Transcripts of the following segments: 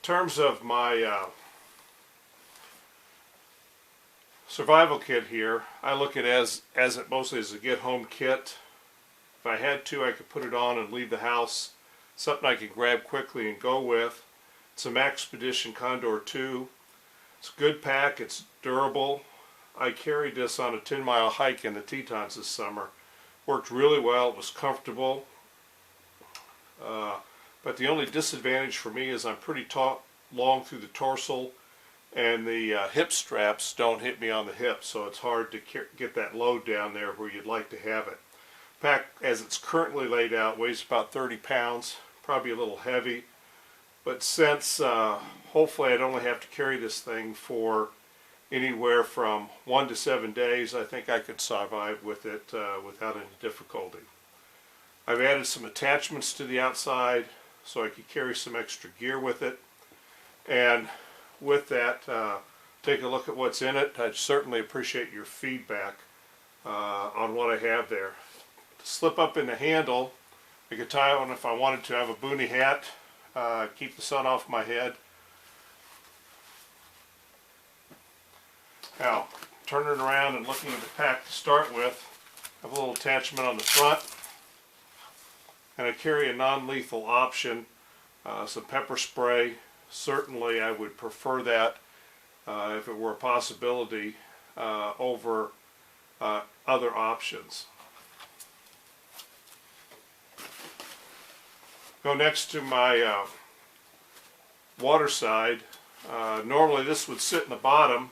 terms of my survival kit here, I look at it mostly as a get home kit. If I had to, I could put it on and leave the house. Something I could grab quickly and go with. It's a Maxpedition Condor 2. It's a good pack, it's durable. I carried this on a 10-mile hike in the Tetons this summer. Worked really well, it was comfortable. But the only disadvantage for me is I'm pretty long through the torso, and the hip straps don't hit me on the hips, so it's hard to get that load down there where you'd like to have it. Pack, as it's currently laid out, weighs about 30 pounds, probably a little heavy, but since hopefully I'd only have to carry this thing for anywhere from 1 to 7 days, I think I could survive with it without any difficulty. I've added some attachments to the outside so I could carry some extra gear with it, and with that, take a look at what's in it. I'd certainly appreciate your feedback on what I have there. To slip up in the handle, I could tie on if I wanted to have a boonie hat, keep the sun off my head. Now, turning around and looking at the pack to start with, I have a little attachment on the front, and I carry a non-lethal option, some pepper spray. Certainly I would prefer that if it were a possibility over other options. Go next to my water side. Normally this would sit in the bottom,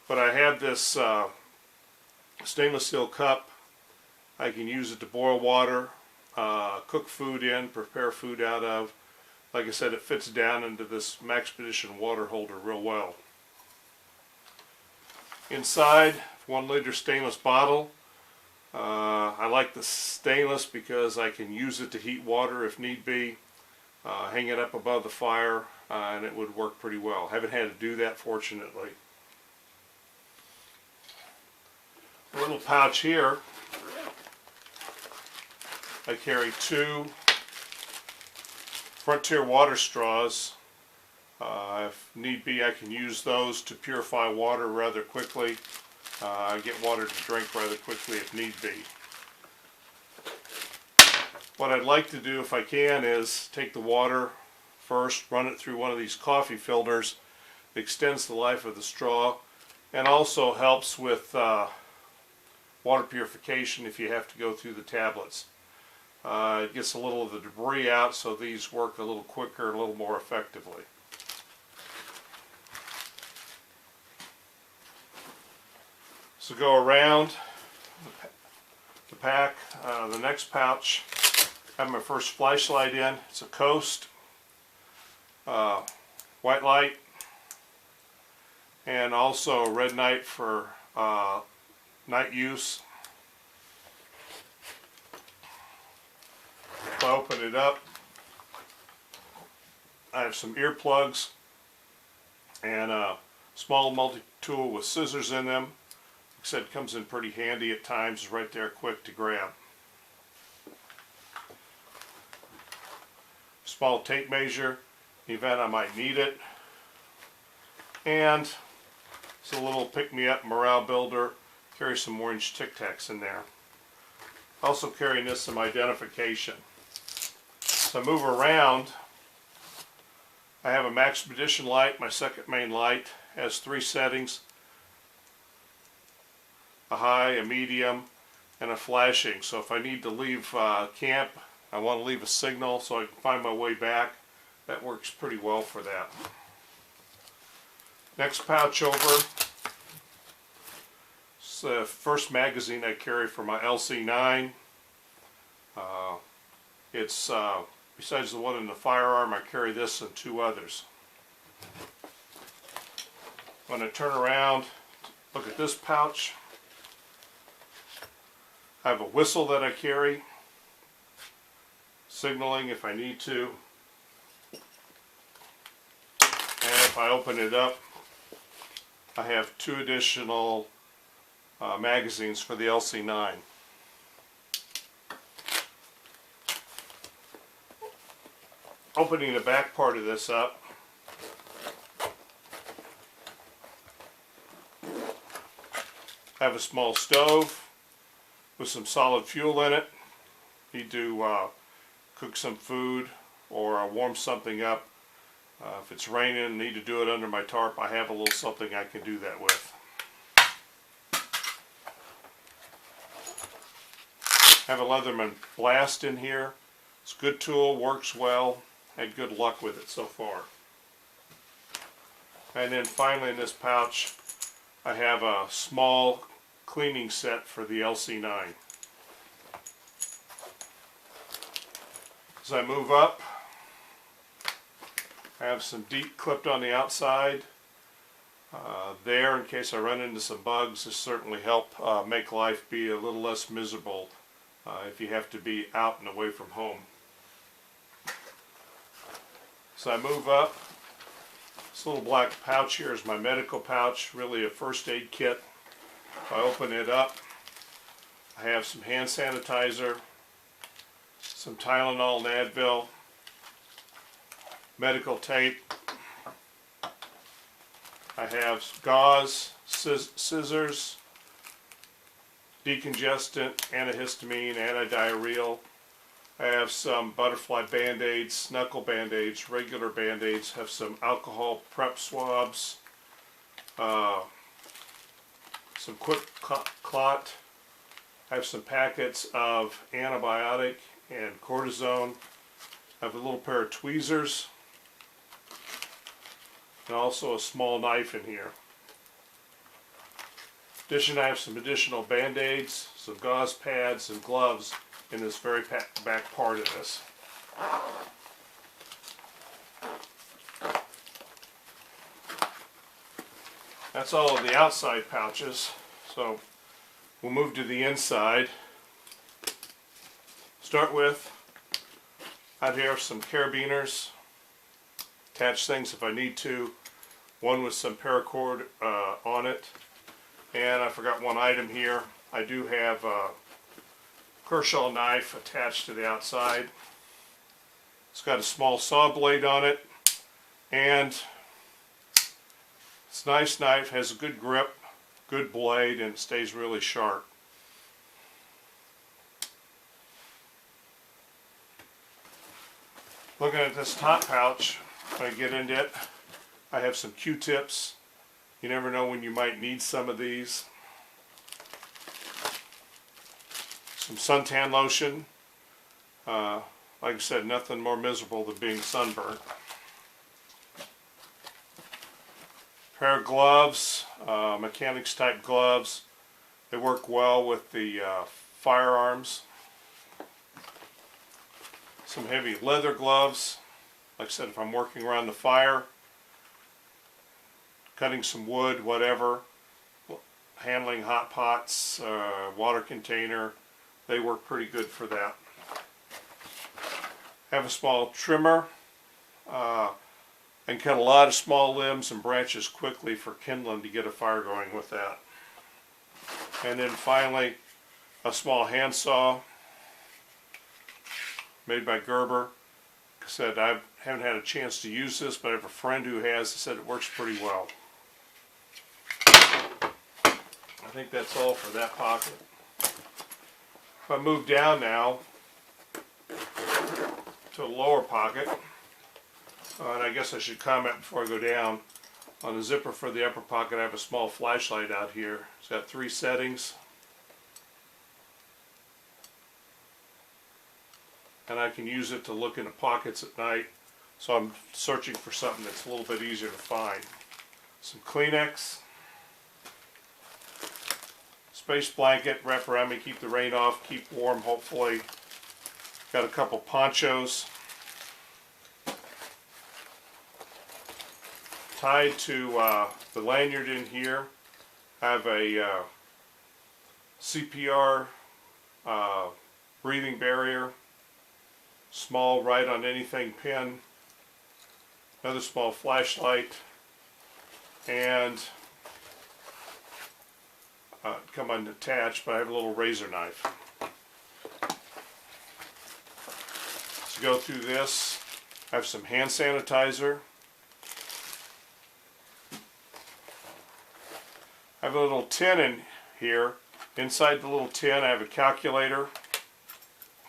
but I have this stainless steel cup. I can use it to boil water, cook food in, prepare food out of. Like I said, it fits down into this Maxpedition water holder real well. Inside, 1 liter stainless bottle. I like the stainless because I can use it to heat water if need be. Hang it up above the fire and it would work pretty well. Haven't had to do that, fortunately. A little pouch here. I carry 2 Frontier water straws. If need be, I can use those to purify water rather quickly. Get water to drink rather quickly if need be. What I'd like to do, if I can, is take the water first, run it through one of these coffee filters. It extends the life of the straw and also helps with water purification if you have to go through the tablets. It gets a little of the debris out, so these work a little quicker and a little more effectively. So go around the pack. The next pouch, I have my first flashlight in. It's a Coast white light, and also a red night for night use. If I open it up, I have some earplugs and a small multi-tool with scissors in them. Like I said, it comes in pretty handy at times, it's right there quick to grab. Small tape measure, in the event I might need it. And it's a little pick-me-up morale builder. Carry some orange Tic Tacs in there. Also carrying this some identification. So I move around. I have a Maxpedition light, my second main light. Has 3 settings. A high, a medium, and a flashing. So if I need to leave camp, I want to leave a signal so I can find my way back. That works pretty well for that. Next pouch over. It's the first magazine I carry for my LC9. It's besides the one in the firearm, I carry this and 2 others. When I turn around, look at this pouch. I have a whistle that I carry, signaling if I need to. And if I open it up, I have 2 additional magazines for the LC9. Opening the back part of this up, Have a small stove with some solid fuel in it. Need to cook some food or warm something up. If it's raining and need to do it under my tarp, I have a little something I can do that with. I have a Leatherman Blast in here. It's a good tool, works well. Had good luck with it so far. And then finally in this pouch, I have a small cleaning set for the LC9. As I move up, I have some DEET clipped on the outside. There, in case I run into some bugs, this certainly help make life be a little less miserable if you have to be out and away from home. So I move up. This little black pouch here is my medical pouch, really a first aid kit. If I open it up, I have some hand sanitizer, some Tylenol and Advil, medical tape. I have gauze, scissors, decongestant, antihistamine, antidiarrheal. I have some butterfly band-aids, knuckle band-aids, regular band-aids, have some alcohol prep swabs, some quick clot. I have some packets of antibiotic and cortisone. I have a little pair of tweezers and also a small knife in here. In addition, I have some additional band-aids, some gauze pads and gloves in this very back part of this. That's all of the outside pouches, so we'll move to the inside. Start with, out here some carabiners, attach things if I need to, one with some paracord on it, and I forgot one item here. I do have Kershaw knife attached to the outside. It's got a small saw blade on it, and it's a nice knife, has a good grip, good blade, and it stays really sharp. Looking at this top pouch, when I get into it, I have some Q-tips. You never know when you might need some of these. Some suntan lotion. Like I said, nothing more miserable than being sunburned. Pair of gloves, mechanics type gloves. They work well with the firearms. Some heavy leather gloves. Like I said, if I'm working around the fire, cutting some wood, whatever, handling hot pots, water container, they work pretty good for that. Have a small trimmer and cut a lot of small limbs and branches quickly for kindling to get a fire going with that. And then finally, a small handsaw made by Gerber. Like I said, I haven't had a chance to use this, but I have a friend who has. He said it works pretty well. I think that's all for that pocket. If I move down now to the lower pocket, and I guess I should comment before I go down, on the zipper for the upper pocket I have a small flashlight out here. It's got 3 settings, and I can use it to look into pockets at night, so I'm searching for something that's a little bit easier to find. Some Kleenex, space blanket, wrap around me, keep the rain off, keep warm hopefully. Got a couple ponchos. Tied to the lanyard in here, I have a CPR breathing barrier, small right on anything pin, another small flashlight, and come unattached, but I have a little razor knife. To go through this, I have some hand sanitizer. I have a little tin in here. Inside the little tin I have a calculator,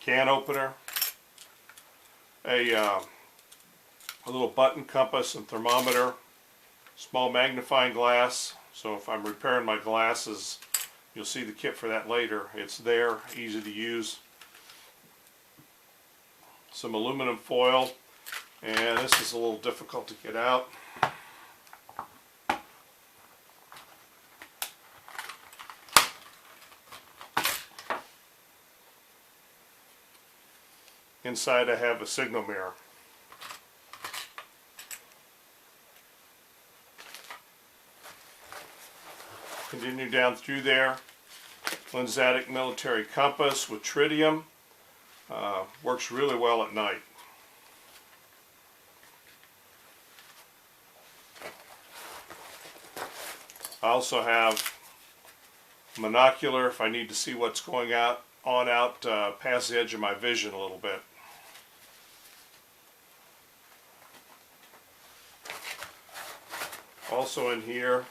can opener, a little button compass and thermometer, small magnifying glass, so if I'm repairing my glasses, you'll see the kit for that later. It's there, easy to use. Some aluminum foil, and this is a little difficult to get out. Inside I have a signal mirror. Continue down through there. Lensatic military compass with tritium. Works really well at night. I also have monocular if I need to see what's going out past the edge of my vision a little bit. Also in here,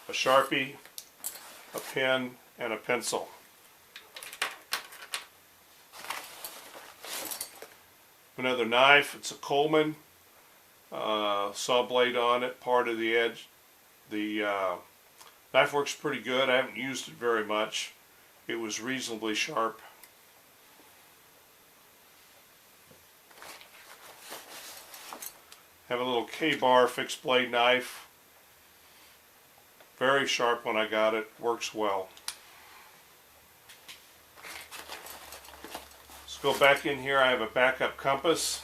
a Sharpie, a pen, and a pencil. Another knife, it's a Coleman, saw blade on it, part of the edge. The knife works pretty good. I haven't used it very much. It was reasonably sharp. Have a little K-bar fixed blade knife. Very sharp when I got it. Works well. Let's go back in here. I have a backup compass.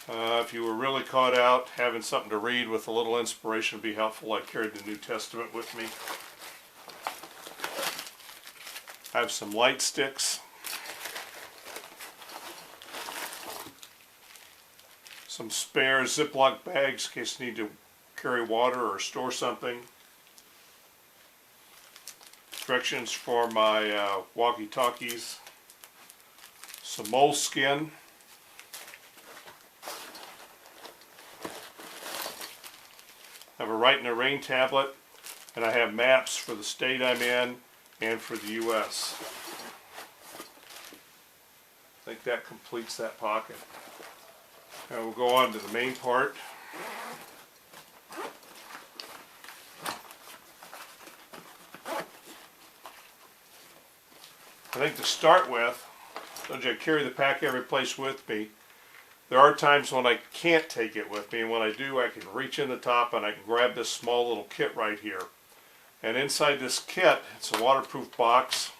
If you were really caught out, having something to read with a little inspiration would be helpful. I carried the New Testament with me. I have some light sticks. Some spare Ziploc bags in case you need to carry water or store something. Directions for my walkie-talkies. Some moleskin. I have a Write in the Rain tablet, and I have maps for the state I'm in and for the U.S. I think that completes that pocket. Now we'll go on to the main part. I think to start with, I carry the pack every place with me. There are times when I can't take it with me, and when I do, I can reach in the top and I can grab this small little kit right here. And inside this kit, it's a waterproof box.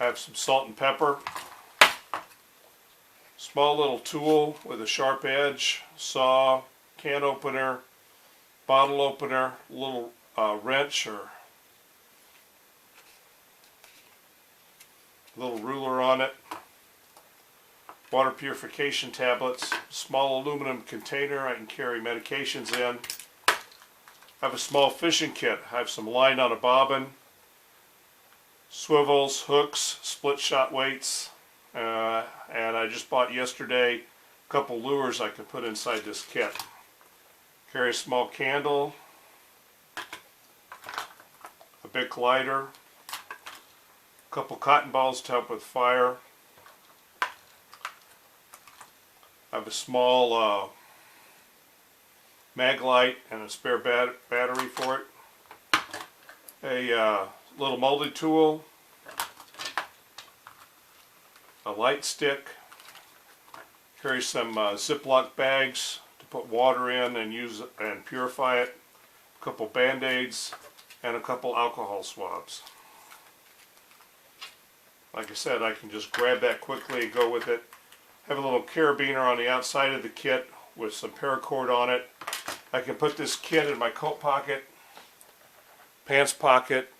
I have some salt and pepper, small little tool with a sharp edge, saw, can opener, bottle opener, little wrench or little ruler on it. Water purification tablets, small aluminum container I can carry medications in. I have a small fishing kit. I have some line on a bobbin, swivels, hooks, split shot weights, and I just bought yesterday a couple lures I could put inside this kit. Carry a small candle, a Bic lighter, a couple cotton balls to help with fire. I have a small mag light and a spare battery for it. A little molded tool, a light stick, carry some Ziploc bags to put water in and use and purify it, a couple Band-Aids, and a couple alcohol swabs. Like I said, I can just grab that quickly and go with it. Have a little carabiner on the outside of the kit with some paracord on it. I can put this kit in my coat pocket, pants pocket,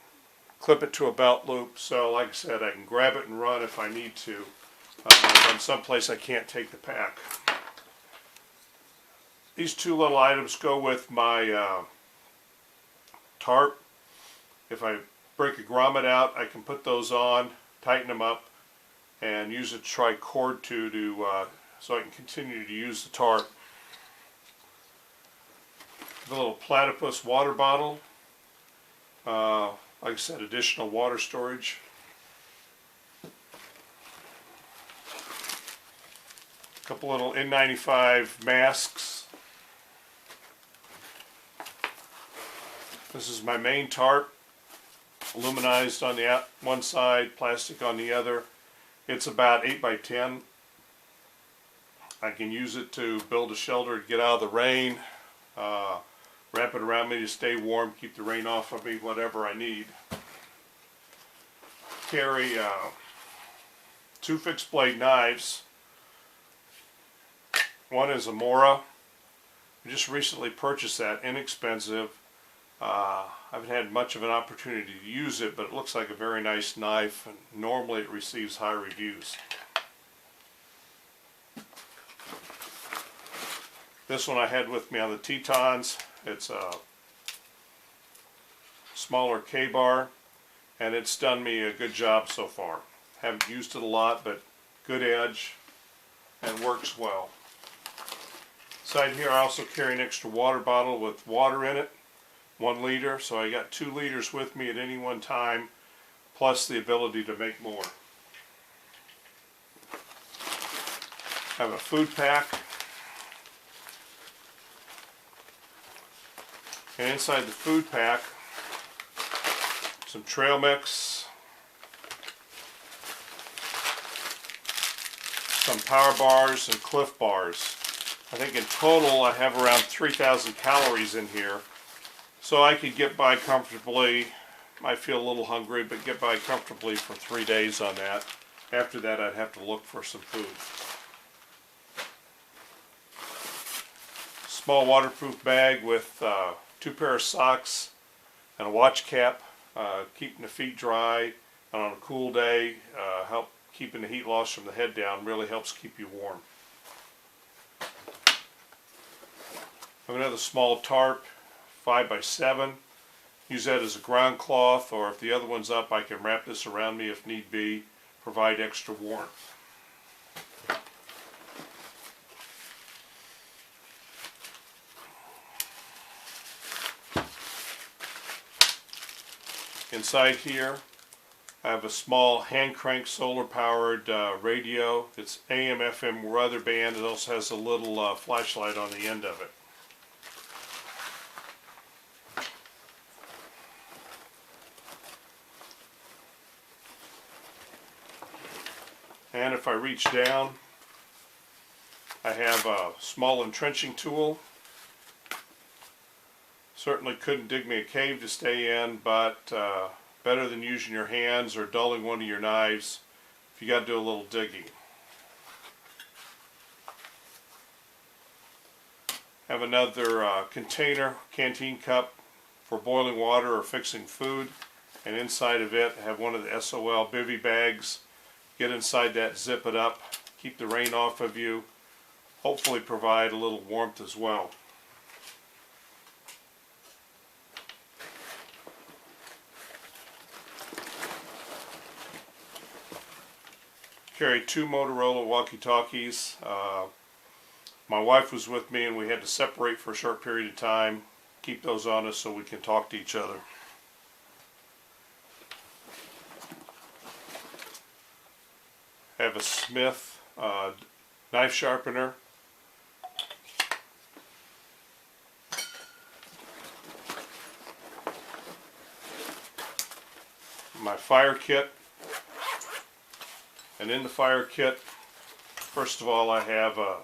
clip it to a belt loop, so like I said, I can grab it and run if I need to. If I'm someplace I can't take the pack. These two little items go with my tarp. If I break a grommet out, I can put those on, tighten them up, and use a tri-cord so I can continue to use the tarp. The little platypus water bottle. Like I said, additional water storage. A couple little N95 masks. This is my main tarp, aluminized on the one side, plastic on the other. It's about 8 by 10. I can use it to build a shelter to get out of the rain, wrap it around me to stay warm, keep the rain off of me, whatever I need. Carry 2 fixed blade knives. One is a Mora. I just recently purchased that, inexpensive. I haven't had much of an opportunity to use it, but it looks like a very nice knife, and normally it receives high reviews. This one I had with me on the Tetons. It's a smaller K-bar, and it's done me a good job so far. Haven't used it a lot, but good edge and works well. Side here I also carry an extra water bottle with water in it, 1 liter, so I got 2 liters with me at any one time, plus the ability to make more. Have a food pack, and inside the food pack, some trail mix, some power bars and Cliff bars. I think in total I have around 3,000 calories in here, so I could get by comfortably. Might feel a little hungry, but get by comfortably for 3 days on that. After that I'd have to look for some food. Small waterproof bag with 2 pair of socks and a watch cap, keeping the feet dry, and on a cool day, help keeping the heat loss from the head down really helps keep you warm. I have another small tarp, 5 by 7. Use that as a ground cloth, or if the other one's up, I can wrap this around me if need be, provide extra warmth. Inside here, I have a small hand crank solar powered radio. It's AM FM weather band. It also has a little flashlight on the end of it. And if I reach down, I have a small entrenching tool. Certainly couldn't dig me a cave to stay in, but better than using your hands or dulling one of your knives if you got to do a little digging. Have another container, canteen cup for boiling water or fixing food, and inside of it I have one of the SOL bivy bags. Get inside that, zip it up, keep the rain off of you, hopefully provide a little warmth as well. Carry 2 Motorola walkie-talkies. My wife was with me and we had to separate for a short period of time. Keep those on us so we can talk to each other. Have a Smith knife sharpener. My fire kit. And in the fire kit, first of all, I have a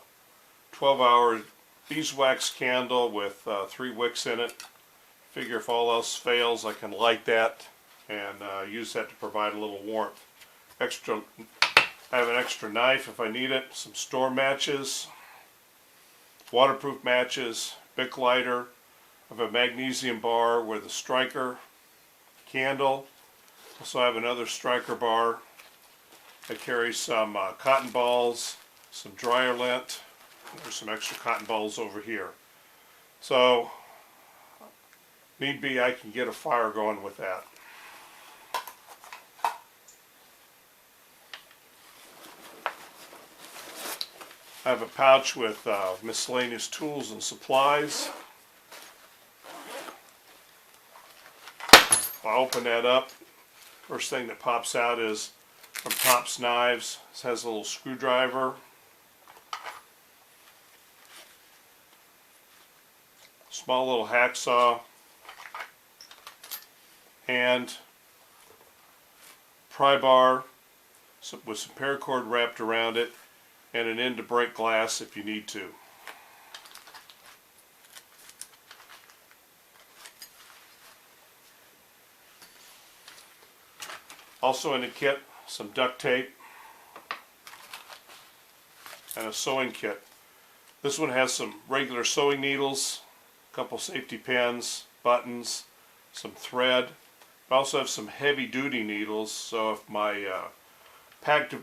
12-hour beeswax candle with 3 wicks in it. Figure if all else fails, I can light that and use that to provide a little warmth. I have an extra knife if I need it, some store matches, waterproof matches, Bic lighter. I have a magnesium bar with a striker candle. Also I have another striker bar. I carry some cotton balls, some dryer lint. There's some extra cotton balls over here. So, need be, I can get a fire going with that. I have a pouch with miscellaneous tools and supplies. I open that up, first thing that pops out is from Tops Knives. This has a little screwdriver, small little hacksaw, and pry bar with some paracord wrapped around it, and an end to break glass if you need to. Also in the kit, some duct tape and a sewing kit. This one has some regular sewing needles, a couple safety pins, buttons, some thread. I also have some heavy duty needles, so if my pack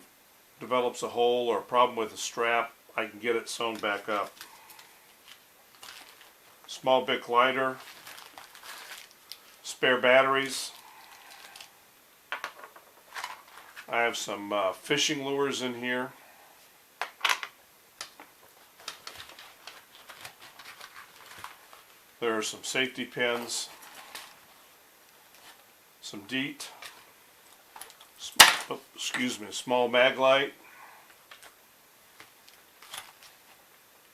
develops a hole or a problem with the strap, I can get it sewn back up. Small Bic lighter, spare batteries. I have some fishing lures in here. There are some safety pins, some DEET, small mag light,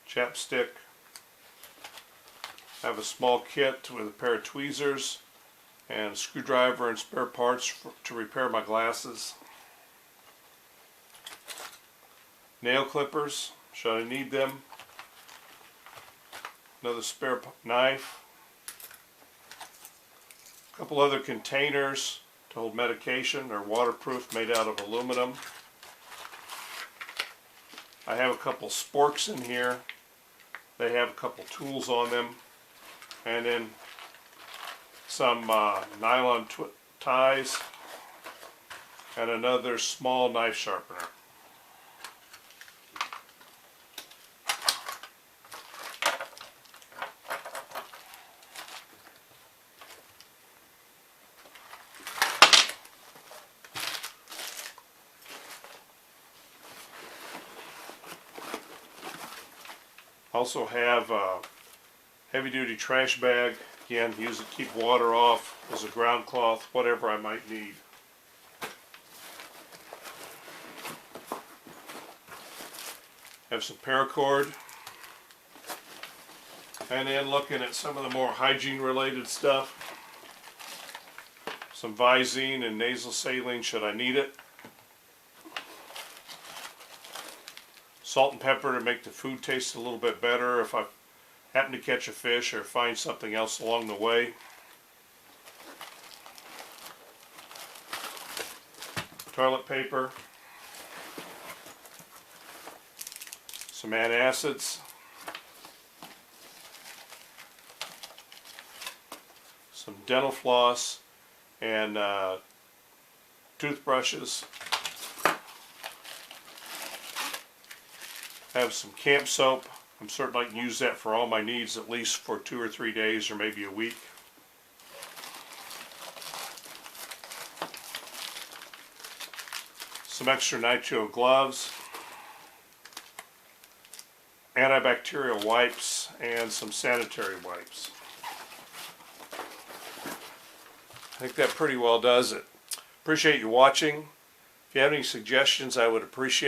chapstick. I have a small kit with a pair of tweezers and a screwdriver and spare parts to repair my glasses. Nail clippers, should I need them. Another spare knife. A couple other containers to hold medication. They're waterproof, made out of aluminum. I have a couple sporks in here. They have a couple tools on them. And then some nylon ties and another small knife sharpener. Also have a heavy-duty trash bag. Again, use it to keep water off, as a ground cloth, whatever I might need. Have some paracord. And then looking at some of the more hygiene-related stuff. Some Visine and nasal saline should I need it. Salt and pepper to make the food taste a little bit better if I happen to catch a fish or find something else along the way. Toilet paper. Some antacids. Some dental floss and toothbrushes. Have some camp soap. I'm certain I can use that for all my needs at least for 2 or 3 days or maybe a week. Some extra nitrile gloves, antibacterial wipes, and some sanitary wipes. I think that pretty well does it. Appreciate you watching. If you have any suggestions, I would appreciate it.